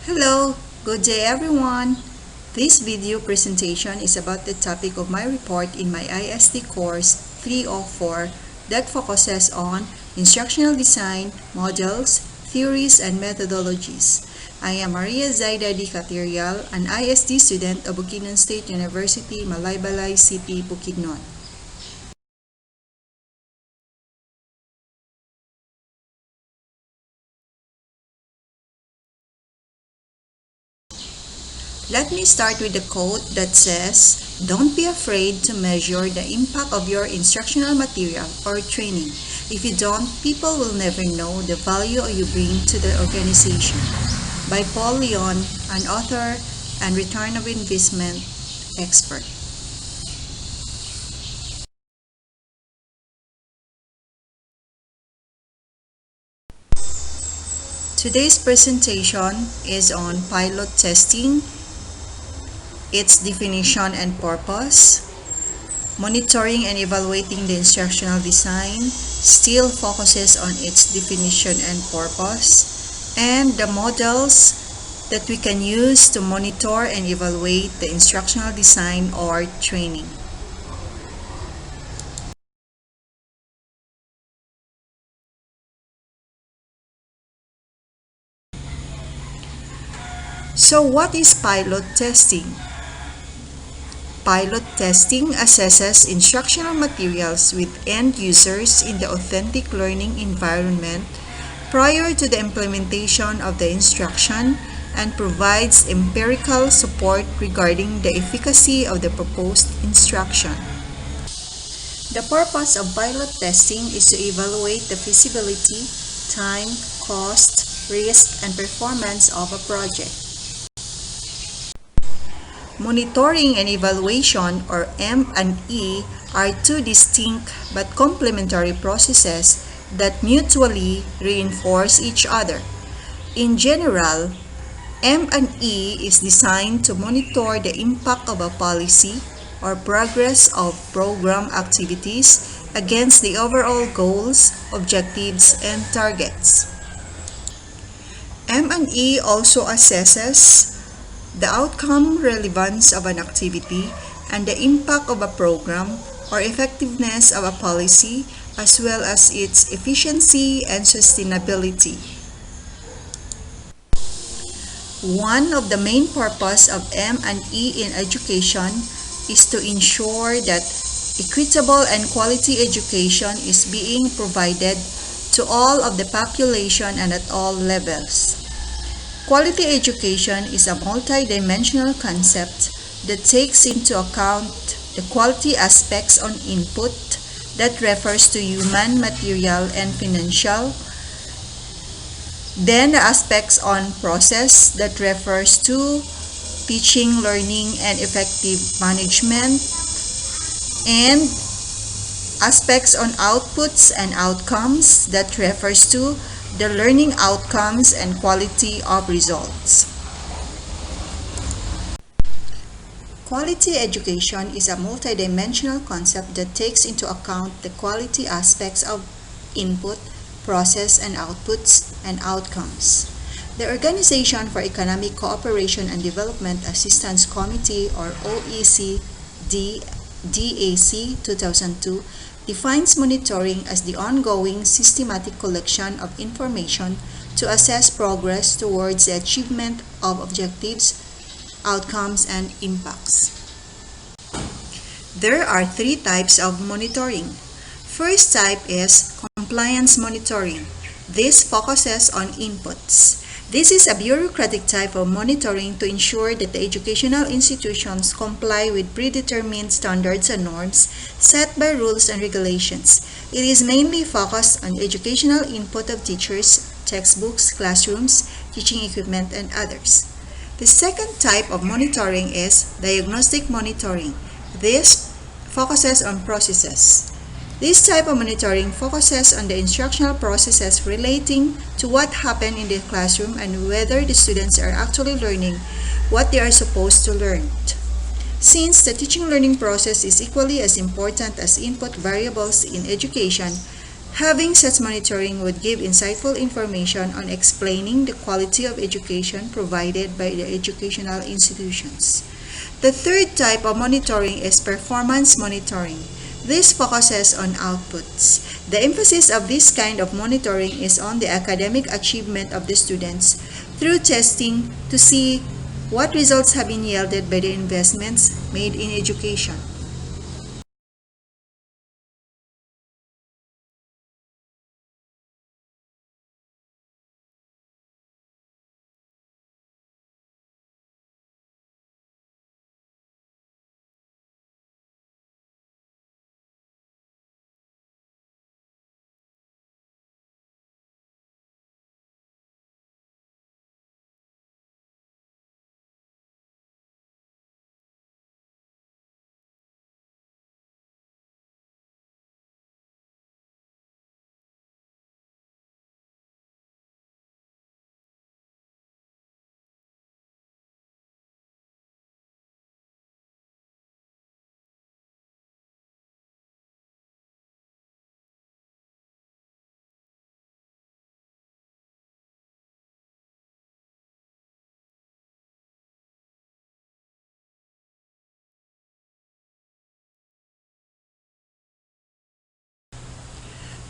Hello, good day everyone. This video presentation is about the topic of my report in my ISD course 304 that focuses on instructional design, models, theories, and methodologies. I am Maria Zaida Di Caterial, an ISD student of Bukidnon State University, Malaybalay City, Bukidnon. Let me start with a quote that says, "Don't be afraid to measure the impact of your instructional material or training. If you don't, people will never know the value you bring to the organization." By Paul Leon, an author and return of investment expert. Today's presentation is on pilot testing, its definition and purpose, monitoring and evaluating the instructional design, still focuses on its definition and purpose, and the models that we can use to monitor and evaluate the instructional design or training. So what is pilot testing? Pilot testing assesses instructional materials with end users in the authentic learning environment prior to the implementation of the instruction and provides empirical support regarding the efficacy of the proposed instruction. The purpose of pilot testing is to evaluate the feasibility, time, cost, risk, and performance of a project. Monitoring and evaluation, or M&E, are two distinct but complementary processes that mutually reinforce each other. In general, M&E is designed to monitor the impact of a policy or progress of program activities against the overall goals, objectives, and targets. M&E also assesses the outcome relevance of an activity and the impact of a program or effectiveness of a policy, as well as its efficiency and sustainability. One of the main purposes of M&E in education is to ensure that equitable and quality education is being provided to all of the population and at all levels. Quality education is a multi-dimensional concept that takes into account the quality aspects on input that refers to human, material, and financial, then the aspects on process that refers to teaching, learning, and effective management, and aspects on outputs and outcomes that refers to the learning outcomes and quality of results. Quality education is a multidimensional concept that takes into account the quality aspects of input, process, and outputs and outcomes. The Organization for Economic Cooperation and Development Assistance Committee, or OECD DAC 2002, defines monitoring as the ongoing systematic collection of information to assess progress towards the achievement of objectives, outcomes, and impacts. There are three types of monitoring. First type is compliance monitoring. This focuses on inputs. This is a bureaucratic type of monitoring to ensure that the educational institutions comply with predetermined standards and norms set by rules and regulations. It is mainly focused on educational input of teachers, textbooks, classrooms, teaching equipment, and others. The second type of monitoring is diagnostic monitoring. This focuses on processes. This type of monitoring focuses on the instructional processes relating to what happened in the classroom and whether the students are actually learning what they are supposed to learn. Since the teaching learning process is equally as important as input variables in education, Having such monitoring would give insightful information on explaining the quality of education provided by the educational institutions. The third type of monitoring is performance monitoring. This focuses on outputs. The emphasis of this kind of monitoring is on the academic achievement of the students through testing to see what results have been yielded by the investments made in education.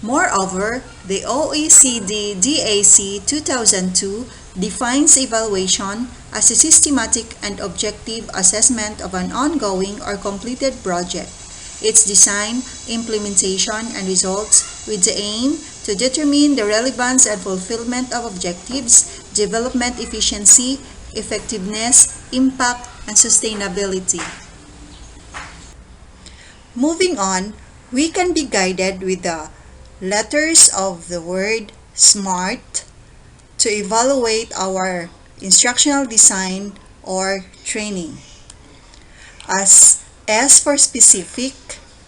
Moreover, the OECD DAC 2002 defines evaluation as a systematic and objective assessment of an ongoing or completed project, its design, implementation, and results with the aim to determine the relevance and fulfillment of objectives, development efficiency, effectiveness, impact, and sustainability. Moving on, we can be guided with the letters of the word SMART to evaluate our instructional design or training. As S for specific,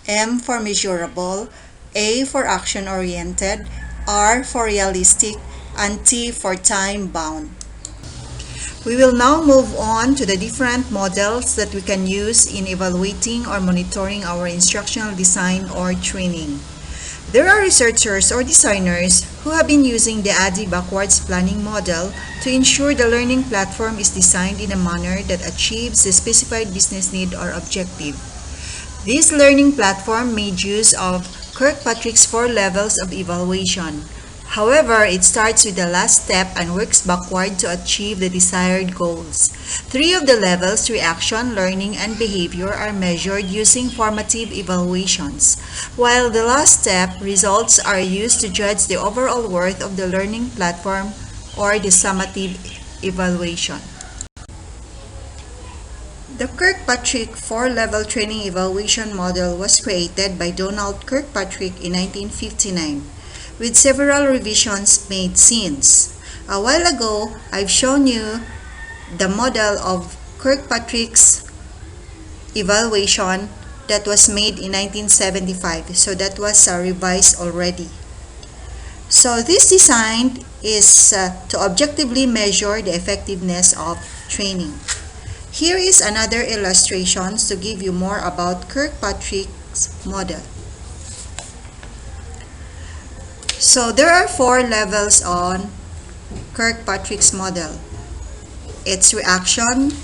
M for measurable, A for action-oriented, R for realistic, and T for time-bound. We will now move on to the different models that we can use in evaluating or monitoring our instructional design or training. There are researchers or designers who have been using the ADDIE backwards planning model to ensure the learning platform is designed in a manner that achieves the specified business need or objective. This learning platform made use of Kirkpatrick's 4 levels of evaluation. However, it starts with the last step and works backward to achieve the desired goals. 3 of the levels, reaction, learning, and behavior, are measured using formative evaluations, while the last step, results, are used to judge the overall worth of the learning platform or the summative evaluation. The Kirkpatrick 4-level training evaluation model was created by Donald Kirkpatrick in 1959. With several revisions made since. A while ago, I've shown you the model of Kirkpatrick's evaluation that was made in 1975. So that was revised already. So this design is to objectively measure the effectiveness of training. Here is another illustration to give you more about Kirkpatrick's model. So there are 4 levels on Kirkpatrick's model. It's reaction,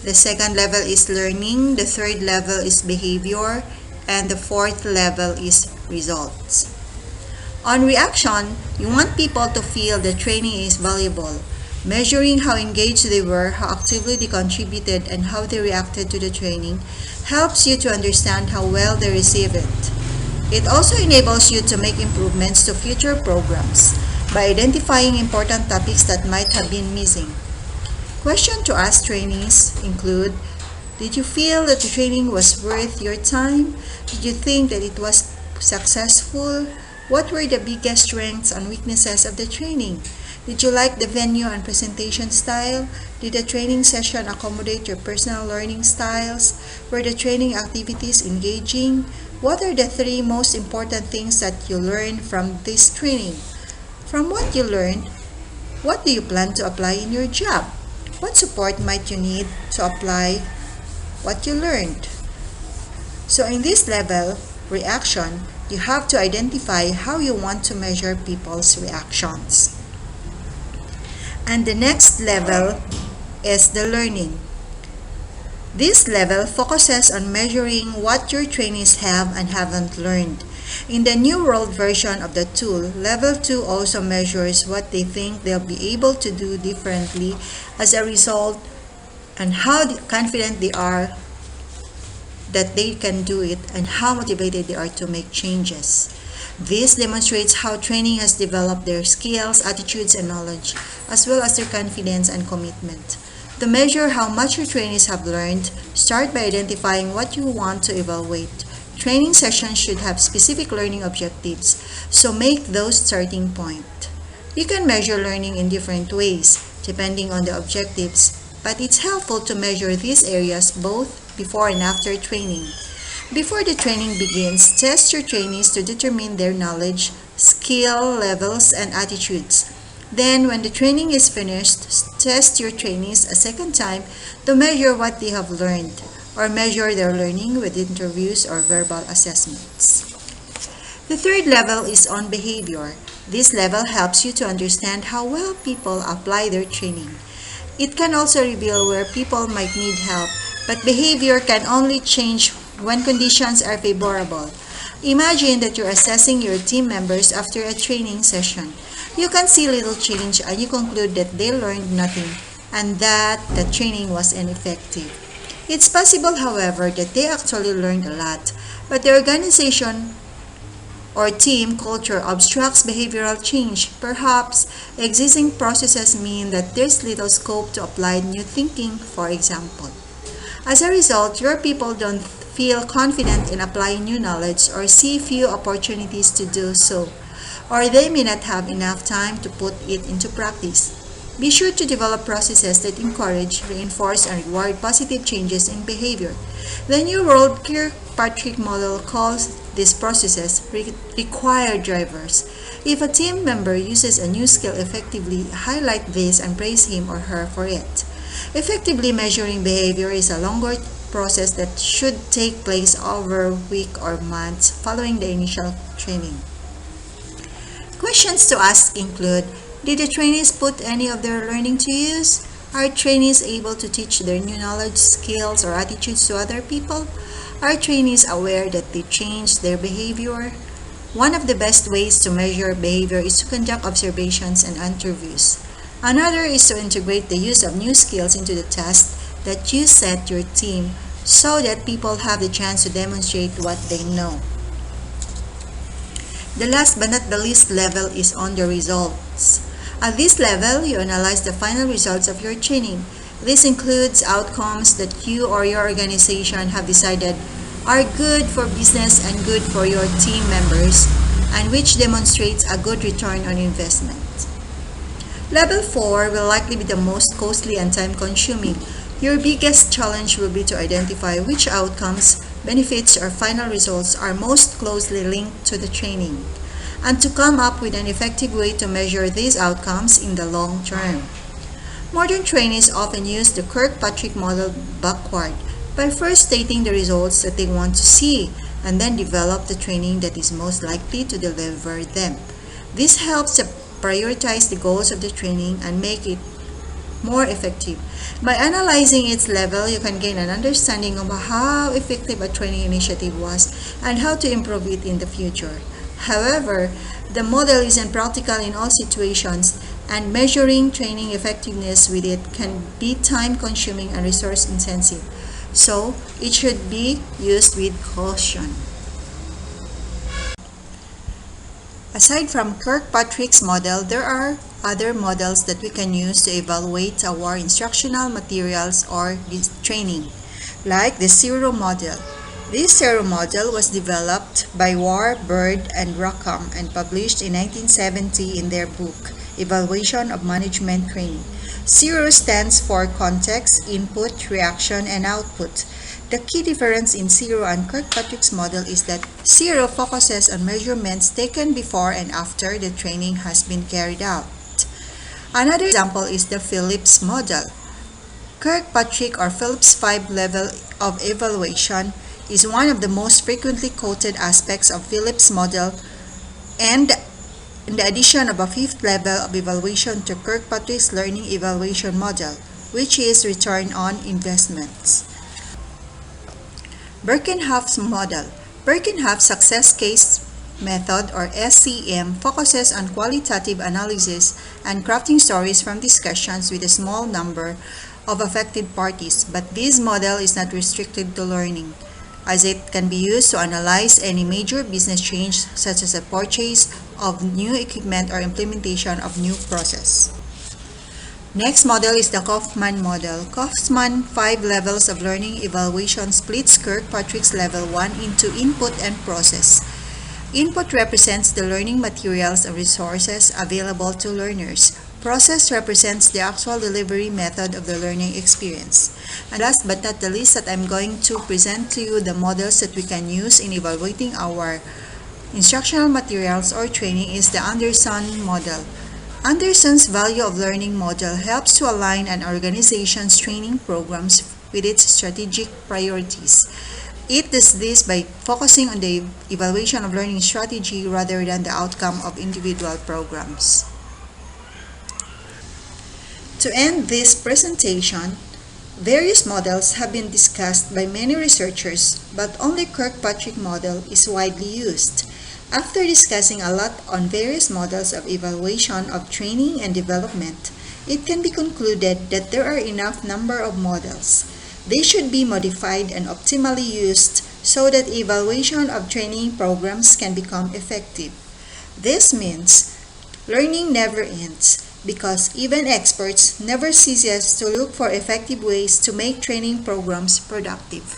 the second level is learning, the third level is behavior, and the fourth level is results. On reaction, you want people to feel the training is valuable, measuring how engaged they were, how actively they contributed, and how they reacted to the training helps you to understand how well they receive it. It also enables you to make improvements to future programs by identifying important topics that might have been missing. Questions to ask trainees include: did you feel that the training was worth your time? Did you think that it was successful? What were the biggest strengths and weaknesses of the training? Did you like the venue and presentation style? Did the training session accommodate your personal learning styles? Were the training activities engaging? What are the 3 most important things that you learned from this training? From what you learned, what do you plan to apply in your job? What support might you need to apply what you learned? So in this level, reaction, you have to identify how you want to measure people's reactions. And the next level is the learning. This level focuses on measuring what your trainees have and haven't learned. In the New World version of the tool, Level 2 also measures what they think they'll be able to do differently as a result and how confident they are that they can do it and how motivated they are to make changes. This demonstrates how training has developed their skills, attitudes, and knowledge, as well as their confidence and commitment. To measure how much your trainees have learned, start by identifying what you want to evaluate. Training sessions should have specific learning objectives, so make those starting point. You can measure learning in different ways, depending on the objectives, but it's helpful to measure these areas both before and after training. Before the training begins, test your trainees to determine their knowledge, skill levels, and attitudes. Then, when the training is finished, test your trainees a second time to measure what they have learned, or measure their learning with interviews or verbal assessments. The third level is on behavior. This level helps you to understand how well people apply their training. It can also reveal where people might need help, but behavior can only change when conditions are favorable. Imagine that you're assessing your team members after a training session. You can see little change and you conclude that they learned nothing and that the training was ineffective. It's possible, however, that they actually learned a lot, but the organization or team culture obstructs behavioral change. Perhaps existing processes mean that there's little scope to apply new thinking, for example. As a result, your people don't feel confident in applying new knowledge or see few opportunities to do so, or they may not have enough time to put it into practice. Be sure to develop processes that encourage, reinforce, and reward positive changes in behavior. The New World Kirkpatrick model calls these processes required drivers. If a team member uses a new skill effectively, highlight this and praise him or her for it. Effectively measuring behavior is a longer process that should take place over a week or months following the initial training. Questions to ask include: did the trainees put any of their learning to use? Are trainees able to teach their new knowledge, skills, or attitudes to other people? Are trainees aware that they changed their behavior? One of the best ways to measure behavior is to conduct observations and interviews. Another is to integrate the use of new skills into the task that you set your team so that people have the chance to demonstrate what they know. The last but not the least level is on the results. At this level, you analyze the final results of your training. This includes outcomes that you or your organization have decided are good for business and good for your team members, and which demonstrates a good return on investment. Level 4 will likely be the most costly and time-consuming. Your biggest challenge will be to identify which outcomes, benefits, or final results are most closely linked to the training, and to come up with an effective way to measure these outcomes in the long term. Modern trainees often use the Kirkpatrick model backward by first stating the results that they want to see and then develop the training that is most likely to deliver them. This helps to prioritize the goals of the training and make it more effective. By analyzing its level, you can gain an understanding of how effective a training initiative was and how to improve it in the future. However, the model isn't practical in all situations, and measuring training effectiveness with it can be time-consuming and resource-intensive, so it should be used with caution. Aside from Kirkpatrick's model, there are other models that we can use to evaluate our instructional materials or training, like the Zero model. This Zero model was developed by Warr, Bird, and Rackham and published in 1970 in their book, Evaluation of Management Training. Zero stands for context, input, reaction, and output. The key difference in Zero and Kirkpatrick's model is that Zero focuses on measurements taken before and after the training has been carried out. Another example is the Phillips model. Kirkpatrick or Phillips 5 level of evaluation is one of the most frequently quoted aspects of Phillips' model, and in the addition of a fifth level of evaluation to Kirkpatrick's learning evaluation model, which is return on investments. Birkenhoff's model. Birkenhoff's success case method, or SCM, focuses on qualitative analysis and crafting stories from discussions with a small number of affected parties, but this model is not restricted to learning, as it can be used to analyze any major business change such as a purchase of new equipment or implementation of new process. Next model is the Kaufman model. Kaufman's 5 levels of learning evaluation splits Kirkpatrick's level 1 into input and process. Input represents the learning materials and resources available to learners. Process represents the actual delivery method of the learning experience. And last but not the least, that I'm going to present to you the models that we can use in evaluating our instructional materials or training is the Anderson model. Anderson's value of learning model helps to align an organization's training programs with its strategic priorities. It does this by focusing on the evaluation of learning strategy rather than the outcome of individual programs. To end this presentation, various models have been discussed by many researchers, but only Kirkpatrick model is widely used. After discussing a lot on various models of evaluation of training and development, it can be concluded that there are enough number of models. They should be modified and optimally used so that evaluation of training programs can become effective. This means learning never ends because even experts never ceases to look for effective ways to make training programs productive.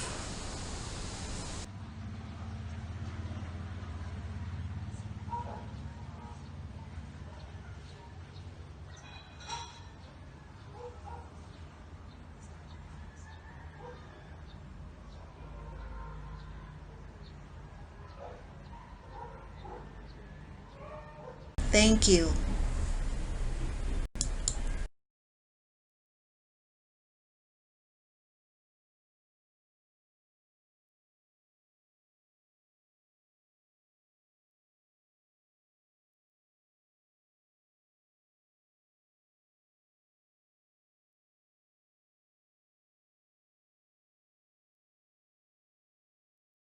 Thank you.